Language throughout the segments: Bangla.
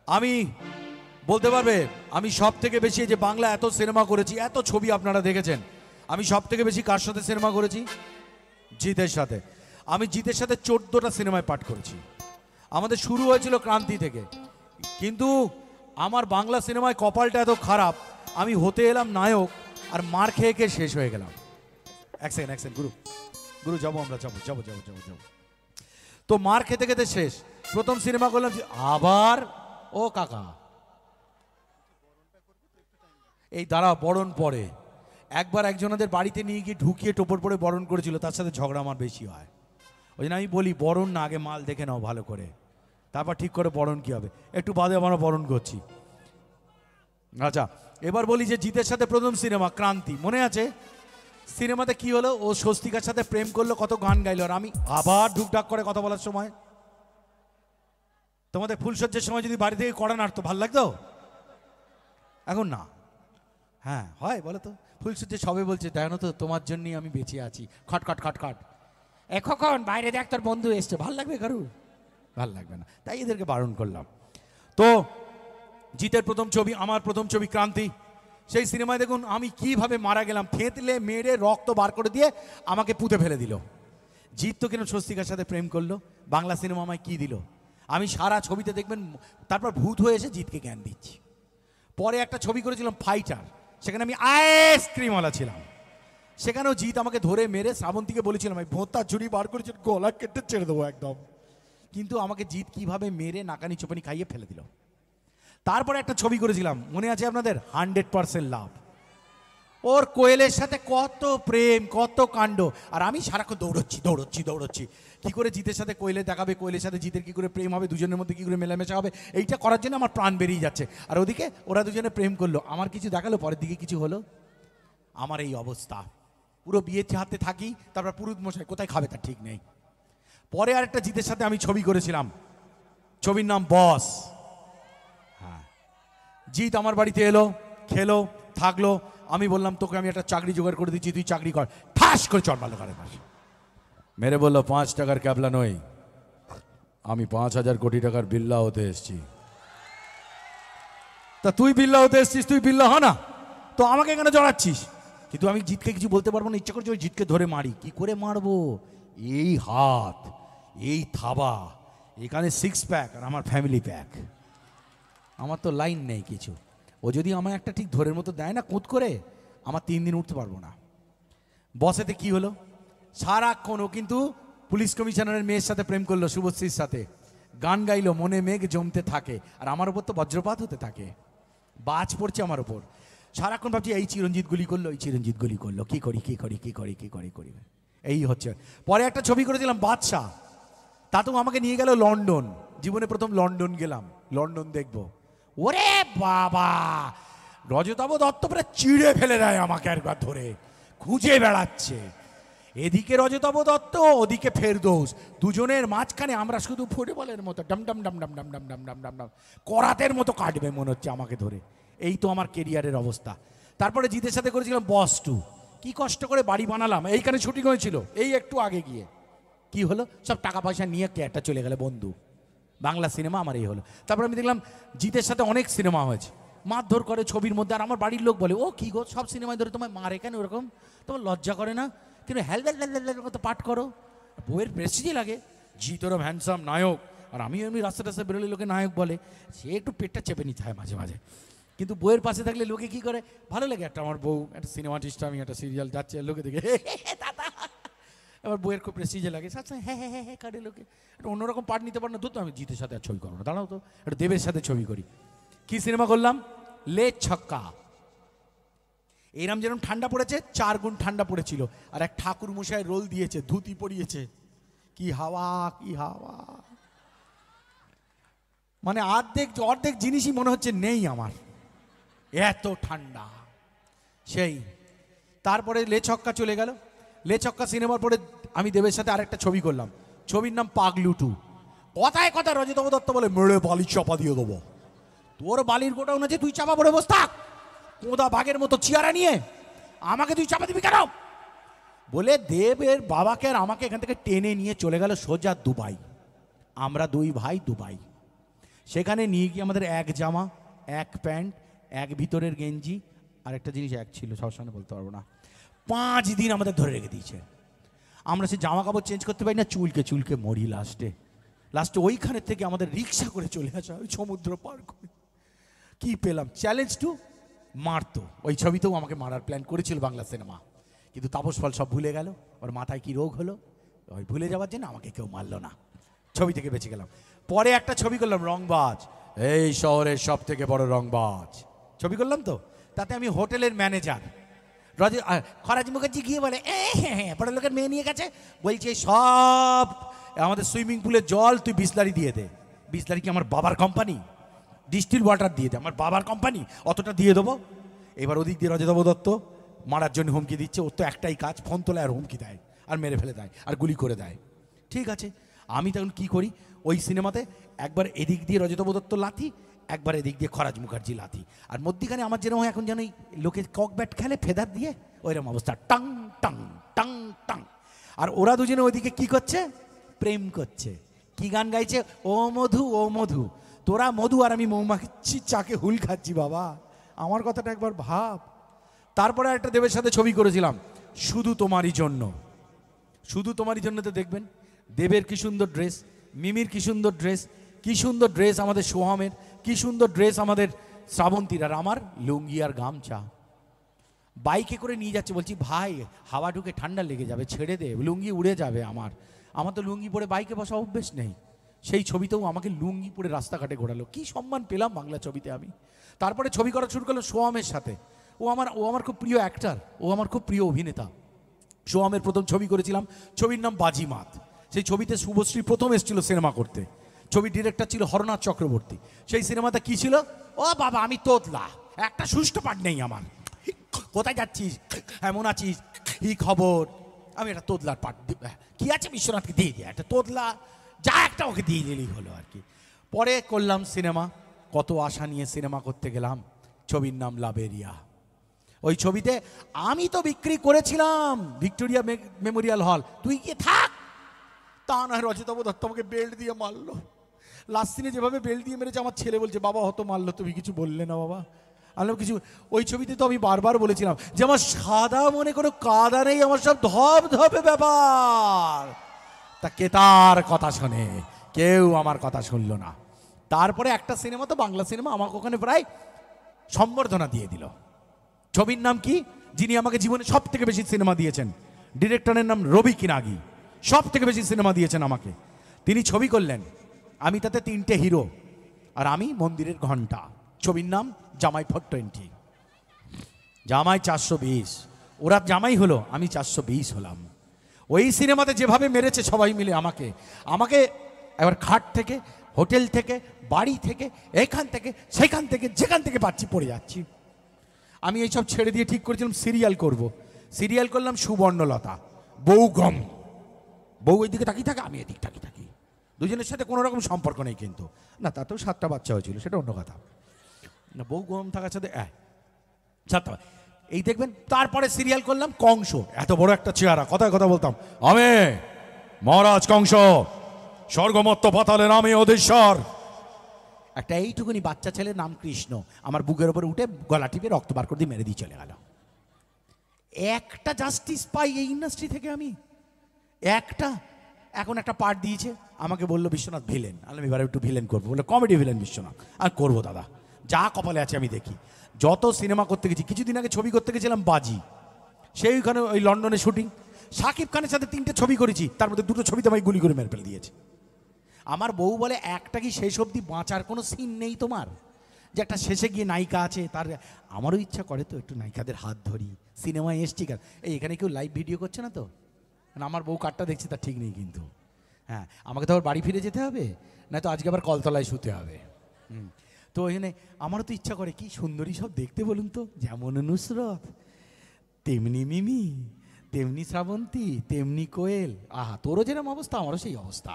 আমি বলতে পারবে আমি সব থেকে বেশি যে বাংলা এত সিনেমা করেছি, এত ছবি আপনারা দেখেছেন, আমি সব থেকে বেশি কার সাথে সিনেমা করেছি? জিতের সাথে। আমি জিতের সাথে 14টা সিনেমায় পাঠ করেছি। আমাদের শুরু হয়েছিল ক্রান্তি থেকে, কিন্তু আমার বাংলা সিনেমায় কপালটা এত খারাপ, আমি হতে এলাম নায়ক আর মার খেয়ে খেয়ে শেষ হয়ে গেলাম। এক সেকেন্ড গুরু গুরু যাবো, আমরা যাবো যাবো যাবো যাবো যাবো তো মার খেতে খেতে শেষ। প্রথম সিনেমা করলাম আবার ও কাকা এই দাঁড়া বরণ পরে। একবার একজনদের বাড়িতে নিয়ে গিয়ে ঢুকিয়ে টোপর পরে বরণ করেছিল, তার সাথে ঝগড়া আমার বেশি হয়। ওই জন্য আমি বলি বরণ না, আগে মাল দেখে নাও ভালো করে, তারপর ঠিক করে বরণ কি হবে। একটু বাদে আমরা বরণ করছি। আচ্ছা, এবার বলি যে জিতের সাথে প্রথম সিনেমা ক্রান্তি, মনে আছে? সিনেমাতে কি হলো, ও স্বস্তিকার সাথে প্রেম করলো, কত গান গাইলো, আর আমি আবার ঢুকঢাক করে কথা বলার সময়। তোমাদের ফুলসজ্জার সময় যদি বাড়ি থেকে কড়া নাড়তো ভাল লাগতো? এখন না। হ্যাঁ হয় বলো তো, ফুলসজ্জা সবে বলছে দেখো তো তোমার জন্যই আমি বেঁচে আছি, খটখট খটখট। এখন বাইরে দেখ তোর বন্ধু এসছে, ভাল লাগবে কারুর? ভাল লাগবে না, তাই এদেরকে বারণ করলাম। তো জিতের প্রথম ছবি, আমার প্রথম ছবি ক্রান্তি। সেই সিনেমায় দেখুন আমি কিভাবে মারা গেলাম, থেঁতলে মেরে রক্ত বার করে দিয়ে আমাকে পুঁতে ফেলে দিল। জিত তো কেন স্বস্তিকার সাথে প্রেম করলো, বাংলা সিনেমা আমায় কি দিল? আমি সারা ছবিতে দেখবেন তারপর ভূত হয়ে এসে জিতকে জ্ঞান দিচ্ছি। পরে একটা ছবি করেছিলাম ফাইটার, সেখানে আমি আইসক্রিমওয়ালা ছিলাম। সেখানেও জিত আমাকে ধরে মেরে শ্রাবন্তীকে বলেছিলাম আমি ভোঁতা ছুরি বার করেছি, গলা কেটে ছেড়ে দেবো একদম, কিন্তু আমাকে জিত কিভাবে মেরে নাকানি চোপানি খাইয়ে ফেলে দিল। তারপরে একটা ছবি করেছিলাম, মনে আছে আপনাদের? 100% লাভ। ওর কোয়েলের সাথে কত প্রেম, কত কাণ্ড, আর আমি সারাক্ষণ দৌড়চ্ছি দৌড়চ্ছি দৌড়চ্ছি কি করে জিতের সাথে কোয়েলে দেখাবে, কোয়েলের সাথে জিতের কি করে প্রেম হবে, দুজনের মধ্যে কি করে মেলামেশা হবে, এইটা করার জন্য আমার প্রাণ বেরিয়ে যাচ্ছে। আর ওদিকে ওরা দুজনে প্রেম করলো, আমার কিছু দেখালো, পরের দিকে কিছু হলো। আমার এই অবস্থা, পুরো বিয়ের হাতে থাকি, তারপর পুরুত মশাই কোথায় খাবে তার ঠিক নেই। পরে আরেকটা জিতের সাথে আমি ছবি করেছিলাম, ছবির নাম বস। হ্যাঁ, জিত আমার বাড়িতে এলো, খেলো, থাকলো। আমি বললাম তোকে আমি একটা চাকরি জোগাড় করে দিচ্ছি, তুই চাকরি কর। ঠাস করে চট মারলো ঘরের পাশে, মেরে বললো 5 টাকার ক্যাবলা নই, আমি 5000 কোটি টাকার বিল্লা হতে এসছি। তা তুই বিল্লা হতে এসছিস, তুই বিল্লা হ না, তো আমাকে এখানে জড়াচ্ছিস। কিন্তু আমি জিতকে কিছু বলতে পারবো না, ইচ্ছা করছে ওই জিতকে ধরে মারি। কি করে মারবো? এই হাত, এই থাবা, এখানে 6 প্যাক আর আমার ফ্যামিলি প্যাক, আমার তো লাইন নেই কিছু। ও যদি আমায় একটা ঠিক ধরের মতো দেয় না কুঁত করে, আমার 3 দিন উঠতে পারবো না। বসেতে কি হলো, সারাক্ষণ ও কিন্তু পুলিশ কমিশনারের মেয়ের সাথে প্রেম করলো, শুভশ্রীর সাথে গান গাইলো, মনে মেঘ জমতে থাকে, আর আমার উপর তো বজ্রপাত হতে থাকে, বাজ পড়ছে আমার উপর। সারাক্ষণ ভাবছি এই চিরঞ্জিত গুলি করলো, এই চিরঞ্জিত গুলি করলো, কি করি কি করি কি করি কি করি করি, এই হচ্ছে। পরে একটা ছবি করেছিলাম বাদশাহ, তাতেও আমাকে নিয়ে গেল লন্ডন, জীবনে প্রথম লন্ডন গেলাম, লন্ডন দেখবো। ওরে বাবা, রজতাভ দত্ত পরে চিড়ে ফেলে দেয় আমাকে একবার ধরে, খুঁজে বেড়াচ্ছে, এদিকে রজতাভ দত্ত ওদিকে ফেরদৌস, দুজনের মাঝখানে আমরা শুধু ফুটবলের মতো ডাম ডাম ডাম ডাম ডাম ডাম ডাম ডাম ডাম ডাম করাতের মতো কাটবে মনে হচ্ছে আমাকে ধরে। এই তো আমার কেরিয়ারের অবস্থা। তারপরে জিতের সাথে করেছিলাম বস 2, কি কষ্ট করে বাড়ি বানালাম, এইখানে শুটিং হয়েছিল, এই একটু আগে গিয়ে কি হলো, সব টাকা পয়সা নিয়ে ক্যাটা চলে গেলে বন্ধু। বাংলা সিনেমা আমার এই হলো। তারপর আমি দেখলাম জিতের সাথে অনেক সিনেমা হয়েছে, মারধর করে ছবির মধ্যে, আর আমার বাড়ির লোক বলে ও কি গো সব সিনেমায় ধরে তোমায় মারে কেন, ওরকম তোমার লজ্জা করে না, কিন্তু হ্যালদার মতো পাঠ করো, বইয়ের প্রেস্টিজই লাগে। জিত ওরম হ্যান্ডসাম নায়ক, আর আমি এমনি রাস্তা রাস্তায় বেরোলে লোকে নায়ক বলে, সে একটু পেটটা চেপে নিতে হয় মাঝে মাঝে, কিন্তু বইয়ের পাশে থাকলে লোকে কি করে, ভালো লাগে। একটা আমার বউ একটা সিনেমা আর্টিস্ট, আমি একটা সিরিয়াল যাচ্ছে, লোকে দেখে দাদা, এবার বইয়ের খুব প্রেস্টিজে লাগে, হ্যাঁ হ্যাঁ হ্যাঁ কাটে লোকে, একটা অন্যরকম পার্ট নিতে পারে না। তো আমি জিতের সাথে আর ছবি করবো না, দাঁড়াও তো একটা দেবের সাথে ছবি করি। কি সিনেমা করলাম? লে ছক্কা। এরম যেরকম ঠান্ডা পড়েছে 4 গুণ ঠান্ডা পড়েছিল, আর এক ঠাকুর মশাই রোল দিয়েছে, ধুতি পরিয়েছে, কি হাওয়া কি হাওয়া, মানে অর্ধেক জিনিসই মনে হচ্ছে নেই আমার, এত ঠান্ডা সেই। তারপরে লে ছক্কা চলে গেল। লে ছক্কা সিনেমার পরে আমি দেবের সাথে আরেকটা ছবি করলাম, ছবির নাম পাগলু 2। কথায় কথা রজতাভ দত্ত বলে মেরে বালির চাপা দিয়ে দেবো, তোর বালির গোটাউন আছে, তুই চাপা পড়ে বস থাক, কোদা বাঘের মতো চিয়ারা নিয়ে আমাকে তুই চাপা দিবি কেন বলে দেবের বাবাকে আর আমাকে এখান থেকে টেনে নিয়ে চলে গেল সোজা দুবাই। আমরা 2 ভাই দুবাই। সেখানে নিয়ে গিয়ে আমাদের এক জামা, এক প্যান্ট, এক ভিতরের গেঞ্জি, আর একটা জিনিস এক ছিল, সবসময় বলতে পারবো না, 5 দিন আমাদের ধরে রেখে দিয়েছে। আমরা সে জামা কাপড় চেঞ্জ করতে পারি না, চুলকে চুলকে মরি। লাস্টে ওইখানের থেকে আমাদের রিক্সা করে চলে আসা, ওই সমুদ্র পার করে। কি পেলাম? চ্যালেঞ্জ টু মারতো। ওই ছবিতেও আমাকে মারার প্ল্যান করেছিল বাংলা সিনেমা, কিন্তু তাপস পাল সব ভুলে গেল। ওর মাথায় কি রোগ হলো, ওই ভুলে যাওয়ার জন্য আমাকে কেউ মারলো না, ছবি থেকে বেঁচে গেলাম। পরে একটা ছবি করলাম, রংবাজ, এই শহরের সব থেকে বড় রংবাজ ছবি করলাম। তো তাতে আমি হোটেলের ম্যানেজার। খরাজ মুখার্জি গিয়ে বলে, হ্যাঁ, বড় লোকের মেয়ে নিয়ে গেছে, বলছে সব আমাদের সুইমিং পুলের জল তুই বিসলারি দিয়ে দে। বিসলারি কি আমার বাবার কোম্পানি? ডিস্টিল ওয়াটার দিয়ে দে, আমার বাবার কোম্পানি, অতটা দিয়ে দেবো। এবার ওদিক দিয়ে রজতাভ দত্ত মারার জন্য হুমকি দিচ্ছে। ওর তো একটাই কাজ, ফোন তোলে আর হুমকি দেয়, আর মেরে ফেলে দেয়, আর গুলি করে দেয়। ঠিক আছে, আমি তখন কি করি, ওই সিনেমাতে একবার এদিক দিয়ে রজতাভ দত্ত লাথি, একবার এদিক দিয়ে খরাজ মুখার্জি লাথি, আর মধ্যিখানে আমার যেরকম এখন যেন লোকে কক ব্যাট খেলে ফেদার দিয়ে, ওইরকম অবস্থা, টাং টাং টাং টাং। আর ওরা দুজনে ওইদিকে কি করছে, প্রেম করছে। কি গান গাইছে, ও মধু ও মধু, তোরা মধু আর আমি মৌমাছি চাকে হুল খাচ্ছি। বাবা, আমার কথাটা একবার ভাব। তারপরে একটা দেবের সাথে ছবি করেছিলাম, শুধু তোমারই জন্য। শুধু তোমারই জন্যতে দেখবেন দেবের কি সুন্দর ড্রেস, মিমির কি সুন্দর ড্রেস, কি সুন্দর ড্রেস আমাদের সোহামের, কি সুন্দর ড্রেস আমাদের শ্রাবন্তীর, আর আমার লুঙ্গি আর গামছা। বাইকে করে নিয়ে যাচ্ছে, বলছি ভাই হাওয়া ঢুকে ঠান্ডা লেগে যাবে, ছেড়ে দে, লুঙ্গি উড়ে যাবে। আমার তো লুঙ্গি পরে বাইকে বসা অভ্যেস নেই। সেই ছবিতেও আমাকে লুঙ্গি পরে রাস্তাঘাটে ঘোরালো। কি সম্মান পেলাম বাংলা ছবিতে আমি। তারপরে ছবি করা শুরু করলো সোহামের সাথে। ও আমার খুব প্রিয় অ্যাক্টার, ও আমার খুব প্রিয় অভিনেতা। সোহামের প্রথম ছবি করেছিলাম, ছবির নাম বাজিমাত। সেই ছবিতে শুভশ্রী প্রথম এসেছিল সিনেমা করতে। ছবির ডিরেক্টর ছিল হরনাথ চক্রবর্তী। সেই সিনেমাতে কি ছিল, ও বাবা আমি তোতলা, একটা সুষ্ঠু পাঠ নেই আমার, কোথায় যাচ্ছিস, এমন আছিস, কি খবর, আমি একটা তোতলার পাঠ, কি আছে বিশ্বনাথকে দিয়ে দিয়ে একটা তোতলা, যা একটা ওকে দিয়ে দিলেই হলো আর কি। পরে করলাম সিনেমা, কত আশা নিয়ে সিনেমা করতে গেলাম, ছবির নাম লাবেরিয়া। ওই ছবিতে আমি তো বিক্রি করেছিলাম ভিক্টোরিয়া মেমোরিয়াল হল, তুই গিয়ে থাক। তা না, রজতাভ দত্ত আমাকে বেল্ট দিয়ে মারলো। লাস্ট সিনে যেভাবে বেল্ট দিয়ে মেরেছে, আমার ছেলে বলছে বাবা হয়তো মারলো, তুমি কিছু বললে না বাবা। আলো কিছু, ওই ছবিতে তো আমি বারবার বলেছিলাম যে আমার সাদা মনে কোনো কাদা নেই, আমার সব ধপ ধপে ব্যাপার। তা কে তার কথা শোনে, কেউ আমার কথা শুনলো না। তারপরে একটা সিনেমা, তো বাংলা সিনেমা, আমাকে ওখানে প্রায় সম্বর্ধনা দিয়ে দিল। ছবির নাম কি, যিনি আমাকে জীবনে সব থেকে বেশি সিনেমা দিয়েছেন, ডিরেক্টরের নাম রবি কিনাগি, সব থেকে বেশি সিনেমা দিয়েছেন আমাকে। তিনি ছবি করলেন, আমি তাতে 3টে হিরো, আর আমি মন্দিরের ঘন্টা। ছবির নাম জামাই ফর 20, জামাই 420। ওরা জামাই হলো, আমি 420 হলাম। ওই সিনেমাতে যেভাবে মেরেছে সবাই মিলে আমাকে, এবার খাট থেকে, হোটেল থেকে, বাড়ি থেকে, এখান থেকে সেখান থেকে, যেখান থেকে পাচ্ছি পড়ে যাচ্ছি। আমি এইসব ছেড়ে দিয়ে ঠিক করেছিলাম সিরিয়াল করব। সিরিয়াল করলাম সুবর্ণলতা, বউ গম। বউ ওই দিকে তাকিয়ে থাকে, আমি এদিক তাকিয়ে থাকি, দুজনের সাথে কোনো রকম সম্পর্ক নেই কিন্তু, না তাতেও 7টা বাচ্চা হয়েছিল, সেটা অন্য কথা না। বউ গম থাকার সাথে 7টা, এই দেখবেন। তারপরে সিরিয়াল করলাম কংস, এত বড় একটা চেহারা, কথায় কথা বলতাম, আমি মহারাজ কংস, স্বর্গমত্ত পাতালের আমি অধীশ্বর। একটা এইটুকুনি বাচ্চা ছেলের নাম কৃষ্ণ, আমার বুকের উপরে উঠে গলা টিপে রক্ত বার করে দিয়ে মেরে দিয়ে চলে গেল। একটা জাস্টিস পাই এই ইন্ডাস্ট্রি থেকে আমি, একটা। এখন একটা পার্ট দিয়েছে, আমাকে বললো বিশ্বনাথ ভিলেন, আমি এবার একটু ভিলেন করবো, বলে কমেডি ভিলেন বিশ্বনাথ। আর করবো দাদা, যা কপালে আছে আমি দেখি। যত সিনেমা করতে গেছি, কিছুদিন আগে ছবি করতে গেছিলাম বাজি, সেইখানে ওই লন্ডনে শুটিং, শাকিব খানের সাথে 3টে ছবি করেছি, তার মধ্যে 2টো ছবিতে আমাকে গুলি করে মেরে ফেলে দিয়েছে। আমার বউ বলে, একটা কি শেষ অবধি বাঁচার কোনো সিন নেই তোমার, যে একটা শেষে গিয়ে নায়িকা আছে তার? আমারও ইচ্ছা করে তো একটু নায়িকাদের হাত ধরি, সিনেমায় এসছি। এই এখানে কেউ লাইভ ভিডিও করছে না তো? আমার বউ কাটটা দেখছি তার ঠিক নেই কিন্তু। হ্যাঁ, আমাকে তো আবার বাড়ি ফিরে যেতে হবে, না তো আজকে আবার কলতলায় শুতে হবে। তো এখানে আমারও তো ইচ্ছা করে, কি সুন্দরী সব দেখতে বলুন তো, যেমন নুসরত, তেমনি মিমি, তেমনি শ্রাবন্তী, তেমনি কোয়েল। আহা, তোরও যেরকম অবস্থা আমারও সেই অবস্থা।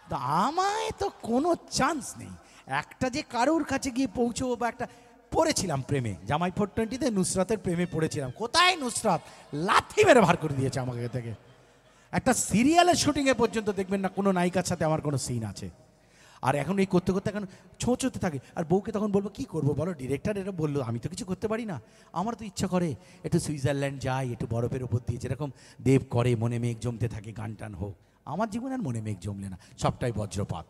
তা আমায় তো কোনো চান্স নেই, একটা যে কারোর কাছে গিয়ে পৌঁছবো বা একটা। পড়েছিলাম প্রেমে, জামাই ফর 20-তে নুসরাতের প্রেমে পড়েছিলাম। কোথায় নুসরাত, লাথি মেরে ভার করে দিয়েছে আমাকে থেকে। একটা সিরিয়ালের শুটিংয়ে পর্যন্ত দেখবেন না কোনো নায়িকার সাথে আমার কোনো সিন আছে। আর এখন এই করতে করতে এখন ছোঁচোতে থাকে। আর বউকে তখন বলবো কী করবো বলো, ডিরেক্টর এটা বললো, আমি তো কিছু করতে পারি না। আমার তো ইচ্ছা করে একটু সুইজারল্যান্ড যাই, একটু বরফের ওপর দিয়ে যেরকম দেব করে, মনে মেঘ জমতে থাকে, গান টান হোক। আমার জীবনে আর মনে মেঘ জমলে না, সবটাই বজ্রপাত।